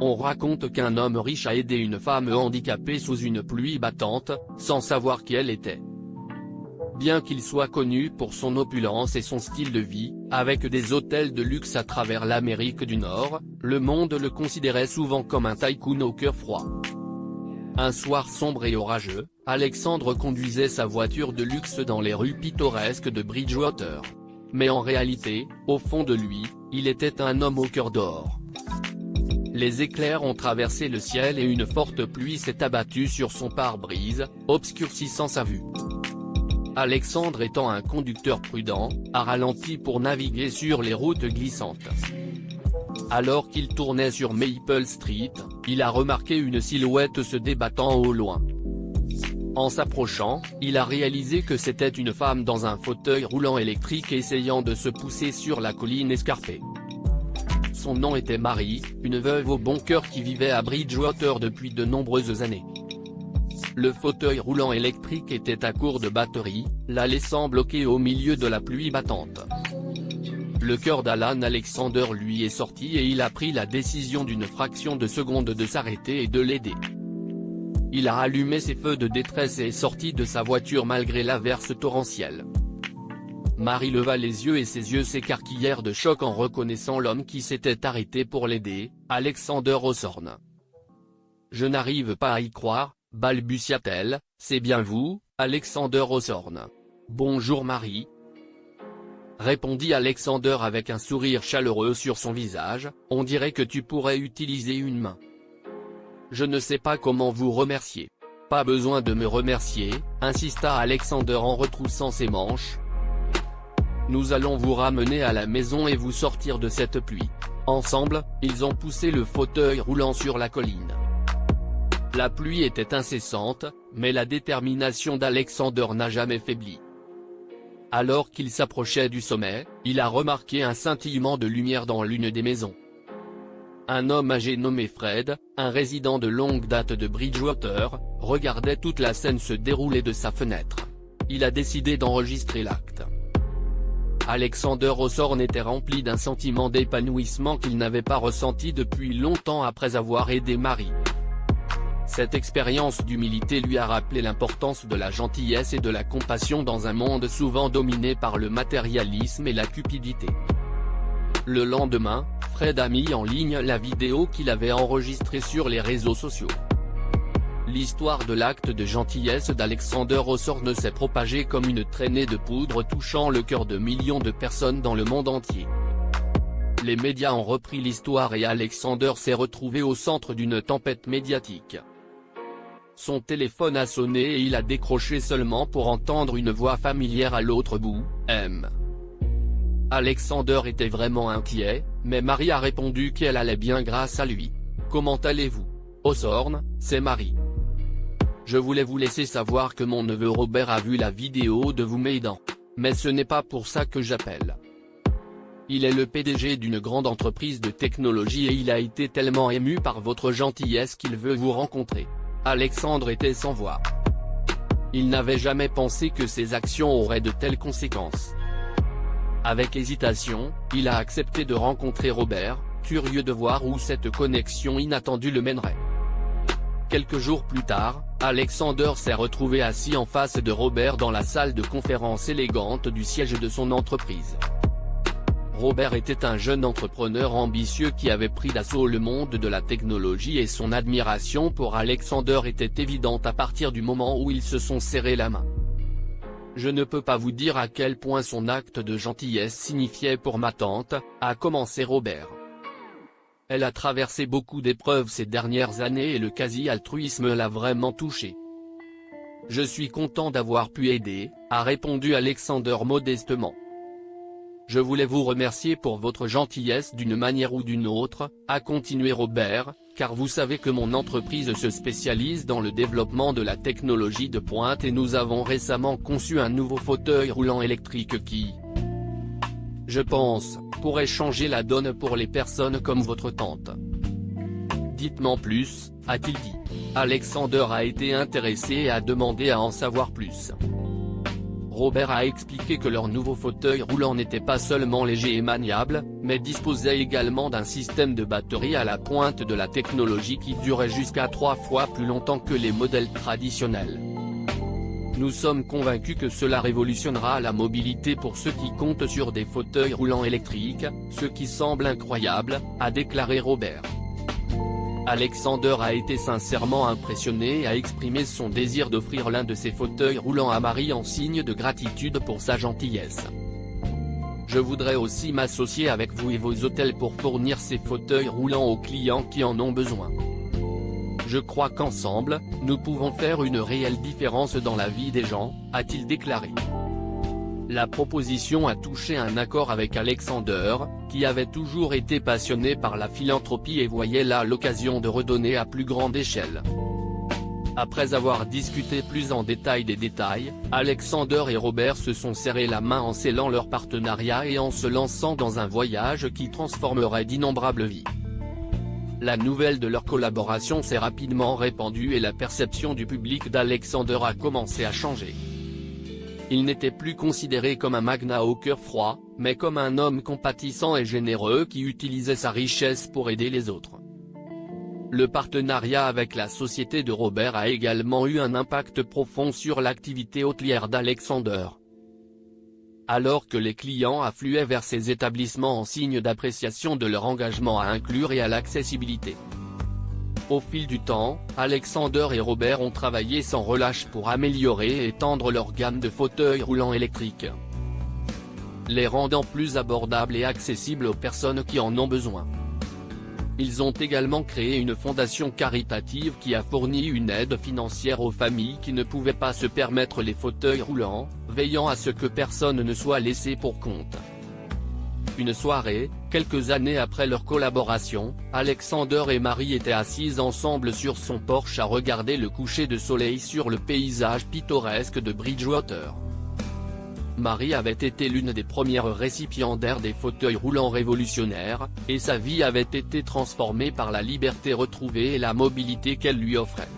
On raconte qu'un homme riche a aidé une femme handicapée sous une pluie battante, sans savoir qui elle était. Bien qu'il soit connu pour son opulence et son style de vie, avec des hôtels de luxe à travers l'Amérique du Nord, le monde le considérait souvent comme un tycoon au cœur froid. Un soir sombre et orageux, Alexandre conduisait sa voiture de luxe dans les rues pittoresques de Bridgewater. Mais en réalité, au fond de lui, il était un homme au cœur d'or. Les éclairs ont traversé le ciel et une forte pluie s'est abattue sur son pare-brise, obscurcissant sa vue. Alexandre étant un conducteur prudent, a ralenti pour naviguer sur les routes glissantes. Alors qu'il tournait sur Maple Street, il a remarqué une silhouette se débattant au loin. En s'approchant, il a réalisé que c'était une femme dans un fauteuil roulant électrique essayant de se pousser sur la colline escarpée. Son nom était Marie, une veuve au bon cœur qui vivait à Bridgewater depuis de nombreuses années. Le fauteuil roulant électrique était à court de batterie, la laissant bloquée au milieu de la pluie battante. Le cœur d'Alan Alexander lui est sorti et il a pris la décision d'une fraction de seconde de s'arrêter et de l'aider. Il a allumé ses feux de détresse et est sorti de sa voiture malgré l'averse torrentielle. Marie leva les yeux et ses yeux s'écarquillèrent de choc en reconnaissant l'homme qui s'était arrêté pour l'aider, Alexander Hawthorne. « Je n'arrive pas à y croire », balbutia-t-elle, « c'est bien vous, Alexander Hawthorne. »« Bonjour Marie. » répondit Alexander avec un sourire chaleureux sur son visage, « on dirait que tu pourrais utiliser une main. » « Je ne sais pas comment vous remercier. »« Pas besoin de me remercier, » insista Alexander en retroussant ses manches. « Nous allons vous ramener à la maison et vous sortir de cette pluie. » Ensemble, ils ont poussé le fauteuil roulant sur la colline. La pluie était incessante, mais la détermination d'Alexander n'a jamais faibli. Alors qu'il s'approchait du sommet, il a remarqué un scintillement de lumière dans l'une des maisons. Un homme âgé nommé Fred, un résident de longue date de Bridgewater, regardait toute la scène se dérouler de sa fenêtre. Il a décidé d'enregistrer l'acte. Alexander Hawthorne était rempli d'un sentiment d'épanouissement qu'il n'avait pas ressenti depuis longtemps après avoir aidé Marie. Cette expérience d'humilité lui a rappelé l'importance de la gentillesse et de la compassion dans un monde souvent dominé par le matérialisme et la cupidité. Le lendemain, Fred a mis en ligne la vidéo qu'il avait enregistrée sur les réseaux sociaux. L'histoire de l'acte de gentillesse d'Alexander Hawthorne s'est propagée comme une traînée de poudre touchant le cœur de millions de personnes dans le monde entier. Les médias ont repris l'histoire et Alexander s'est retrouvé au centre d'une tempête médiatique. Son téléphone a sonné et il a décroché seulement pour entendre une voix familière à l'autre bout, « M. » Alexander était vraiment inquiet, mais Marie a répondu qu'elle allait bien grâce à lui. « Comment allez-vous, Hawthorne, c'est Marie. Je voulais vous laisser savoir que mon neveu Robert a vu la vidéo de vous m'aidant. Mais ce n'est pas pour ça que j'appelle. Il est le PDG d'une grande entreprise de technologie et il a été tellement ému par votre gentillesse qu'il veut vous rencontrer. » Alexandre était sans voix. Il n'avait jamais pensé que ses actions auraient de telles conséquences. Avec hésitation, il a accepté de rencontrer Robert, curieux de voir où cette connexion inattendue le mènerait. Quelques jours plus tard, Alexander s'est retrouvé assis en face de Robert dans la salle de conférence élégante du siège de son entreprise. Robert était un jeune entrepreneur ambitieux qui avait pris d'assaut le monde de la technologie et son admiration pour Alexander était évidente à partir du moment où ils se sont serrés la main. « Je ne peux pas vous dire à quel point son acte de gentillesse signifiait pour ma tante », a commencé Robert. Elle a traversé beaucoup d'épreuves ces dernières années et le quasi-altruisme l'a vraiment touchée. « Je suis content d'avoir pu aider », a répondu Alexander modestement. « Je voulais vous remercier pour votre gentillesse d'une manière ou d'une autre », a continué Robert, « car vous savez que mon entreprise se spécialise dans le développement de la technologie de pointe et nous avons récemment conçu un nouveau fauteuil roulant électrique qui, je pense, pourrait changer la donne pour les personnes comme votre tante. Dites-moi plus, a-t-il dit. Alexander a été intéressé et a demandé à en savoir plus. Robert a expliqué que leur nouveau fauteuil roulant n'était pas seulement léger et maniable, mais disposait également d'un système de batterie à la pointe de la technologie qui durait jusqu'à 3 fois plus longtemps que les modèles traditionnels. Nous sommes convaincus que cela révolutionnera la mobilité pour ceux qui comptent sur des fauteuils roulants électriques, ce qui semble incroyable, a déclaré Robert. Alexander a été sincèrement impressionné et a exprimé son désir d'offrir l'un de ses fauteuils roulants à Marie en signe de gratitude pour sa gentillesse. Je voudrais aussi m'associer avec vous et vos hôtels pour fournir ces fauteuils roulants aux clients qui en ont besoin. Je crois qu'ensemble, nous pouvons faire une réelle différence dans la vie des gens, a-t-il déclaré. La proposition a touché un accord avec Alexander, qui avait toujours été passionné par la philanthropie et voyait là l'occasion de redonner à plus grande échelle. Après avoir discuté plus en détail des détails, Alexander et Robert se sont serrés la main en scellant leur partenariat et en se lançant dans un voyage qui transformerait d'innombrables vies. La nouvelle de leur collaboration s'est rapidement répandue et la perception du public d'Alexander a commencé à changer. Il n'était plus considéré comme un magnat au cœur froid, mais comme un homme compatissant et généreux qui utilisait sa richesse pour aider les autres. Le partenariat avec la société de Robert a également eu un impact profond sur l'activité hôtelière d'Alexander. Alors que les clients affluaient vers ces établissements en signe d'appréciation de leur engagement à inclure et à l'accessibilité. Au fil du temps, Alexander et Robert ont travaillé sans relâche pour améliorer et étendre leur gamme de fauteuils roulants électriques, les rendant plus abordables et accessibles aux personnes qui en ont besoin. Ils ont également créé une fondation caritative qui a fourni une aide financière aux familles qui ne pouvaient pas se permettre les fauteuils roulants, veillant à ce que personne ne soit laissé pour compte. Une soirée, quelques années après leur collaboration, Alexander et Marie étaient assises ensemble sur son porche à regarder le coucher de soleil sur le paysage pittoresque de Bridgewater. Marie avait été l'une des premières récipiendaires des fauteuils roulants révolutionnaires, et sa vie avait été transformée par la liberté retrouvée et la mobilité qu'elle lui offrait.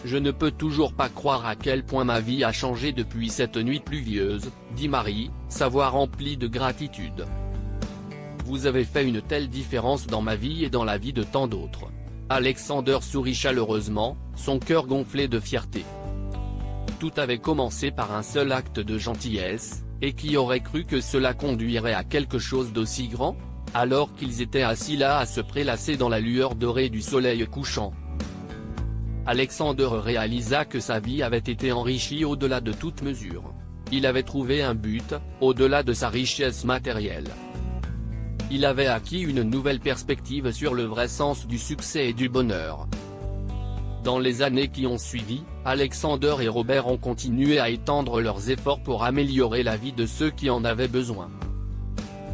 Je ne peux toujours pas croire à quel point ma vie a changé depuis cette nuit pluvieuse, dit Marie, sa voix remplie de gratitude. Vous avez fait une telle différence dans ma vie et dans la vie de tant d'autres. Alexander sourit chaleureusement, son cœur gonflé de fierté. Tout avait commencé par un seul acte de gentillesse, et qui aurait cru que cela conduirait à quelque chose d'aussi grand, alors qu'ils étaient assis là à se prélasser dans la lueur dorée du soleil couchant. Alexander réalisa que sa vie avait été enrichie au-delà de toute mesure. Il avait trouvé un but, au-delà de sa richesse matérielle. Il avait acquis une nouvelle perspective sur le vrai sens du succès et du bonheur. Dans les années qui ont suivi, Alexander et Robert ont continué à étendre leurs efforts pour améliorer la vie de ceux qui en avaient besoin.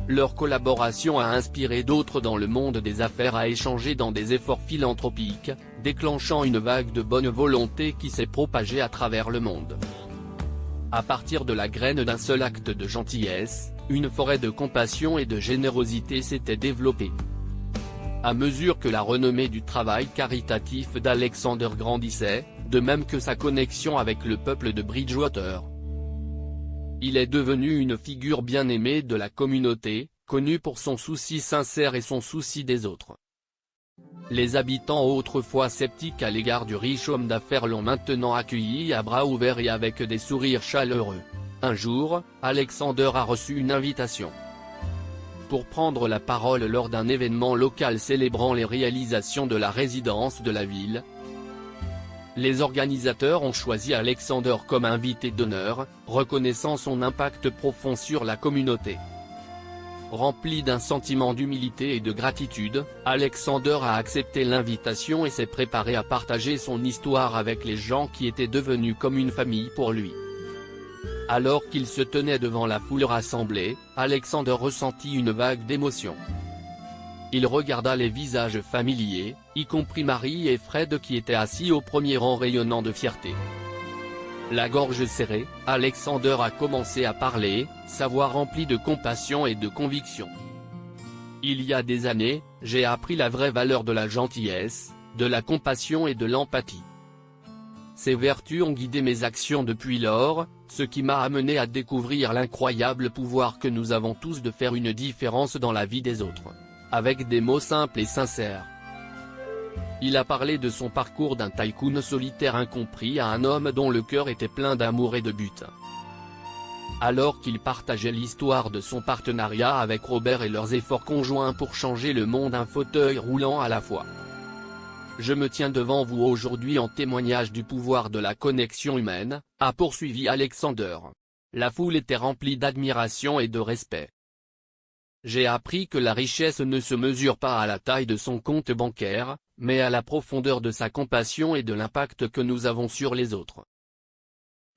Leur collaboration a inspiré d'autres dans le monde des affaires à échanger dans des efforts philanthropiques, déclenchant une vague de bonne volonté qui s'est propagée à travers le monde. À partir de la graine d'un seul acte de gentillesse, une forêt de compassion et de générosité s'était développée. À mesure que la renommée du travail caritatif d'Alexander grandissait, de même que sa connexion avec le peuple de Bridgewater, il est devenu une figure bien aimée de la communauté, connu pour son souci sincère et son souci des autres. Les habitants autrefois sceptiques à l'égard du riche homme d'affaires l'ont maintenant accueilli à bras ouverts et avec des sourires chaleureux. Un jour, Alexander a reçu une invitation pour prendre la parole lors d'un événement local célébrant les réalisations de la résidence de la ville. Les organisateurs ont choisi Alexander comme invité d'honneur, reconnaissant son impact profond sur la communauté. Rempli d'un sentiment d'humilité et de gratitude, Alexander a accepté l'invitation et s'est préparé à partager son histoire avec les gens qui étaient devenus comme une famille pour lui. Alors qu'il se tenait devant la foule rassemblée, Alexander ressentit une vague d'émotion. Il regarda les visages familiers, y compris Marie et Fred qui étaient assis au premier rang rayonnant de fierté. La gorge serrée, Alexander a commencé à parler, sa voix remplie de compassion et de conviction. Il y a des années, j'ai appris la vraie valeur de la gentillesse, de la compassion et de l'empathie. Ces vertus ont guidé mes actions depuis lors, ce qui m'a amené à découvrir l'incroyable pouvoir que nous avons tous de faire une différence dans la vie des autres. Avec des mots simples et sincères. Il a parlé de son parcours d'un tycoon solitaire incompris à un homme dont le cœur était plein d'amour et de but. Alors qu'il partageait l'histoire de son partenariat avec Robert et leurs efforts conjoints pour changer le monde un fauteuil roulant à la fois. Je me tiens devant vous aujourd'hui en témoignage du pouvoir de la connexion humaine, a poursuivi Alexander. La foule était remplie d'admiration et de respect. J'ai appris que la richesse ne se mesure pas à la taille de son compte bancaire, mais à la profondeur de sa compassion et de l'impact que nous avons sur les autres.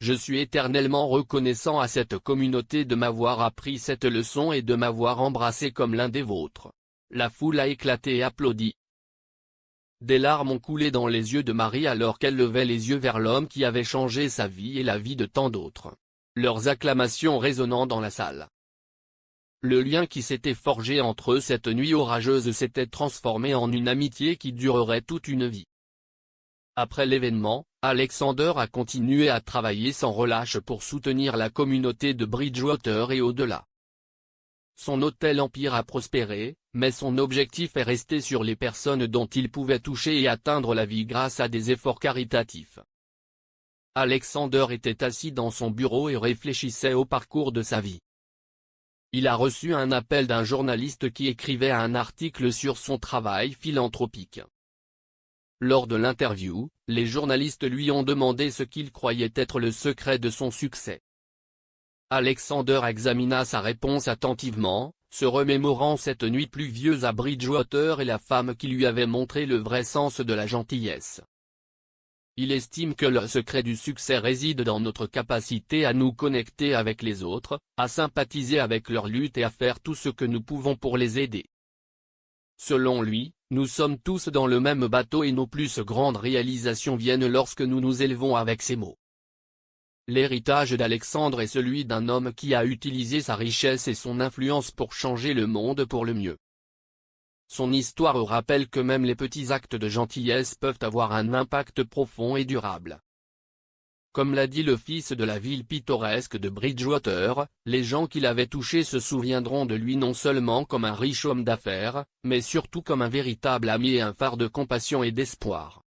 Je suis éternellement reconnaissant à cette communauté de m'avoir appris cette leçon et de m'avoir embrassé comme l'un des vôtres. La foule a éclaté et applaudi. Des larmes ont coulé dans les yeux de Marie alors qu'elle levait les yeux vers l'homme qui avait changé sa vie et la vie de tant d'autres. Leurs acclamations résonnant dans la salle. Le lien qui s'était forgé entre eux cette nuit orageuse s'était transformé en une amitié qui durerait toute une vie. Après l'événement, Alexander a continué à travailler sans relâche pour soutenir la communauté de Bridgewater et au-delà. Son hôtel Empire a prospéré, mais son objectif est resté sur les personnes dont il pouvait toucher et atteindre la vie grâce à des efforts caritatifs. Alexander était assis dans son bureau et réfléchissait au parcours de sa vie. Il a reçu un appel d'un journaliste qui écrivait un article sur son travail philanthropique. Lors de l'interview, les journalistes lui ont demandé ce qu'il croyait être le secret de son succès. Alexander examina sa réponse attentivement, se remémorant cette nuit pluvieuse à Bridgewater et la femme qui lui avait montré le vrai sens de la gentillesse. Il estime que le secret du succès réside dans notre capacité à nous connecter avec les autres, à sympathiser avec leur lutte et à faire tout ce que nous pouvons pour les aider. Selon lui, nous sommes tous dans le même bateau et nos plus grandes réalisations viennent lorsque nous nous élevons avec ces mots. L'héritage d'Alexandre est celui d'un homme qui a utilisé sa richesse et son influence pour changer le monde pour le mieux. Son histoire rappelle que même les petits actes de gentillesse peuvent avoir un impact profond et durable. Comme l'a dit le fils de la ville pittoresque de Bridgewater, les gens qui l'avaient touché se souviendront de lui non seulement comme un riche homme d'affaires, mais surtout comme un véritable ami et un phare de compassion et d'espoir.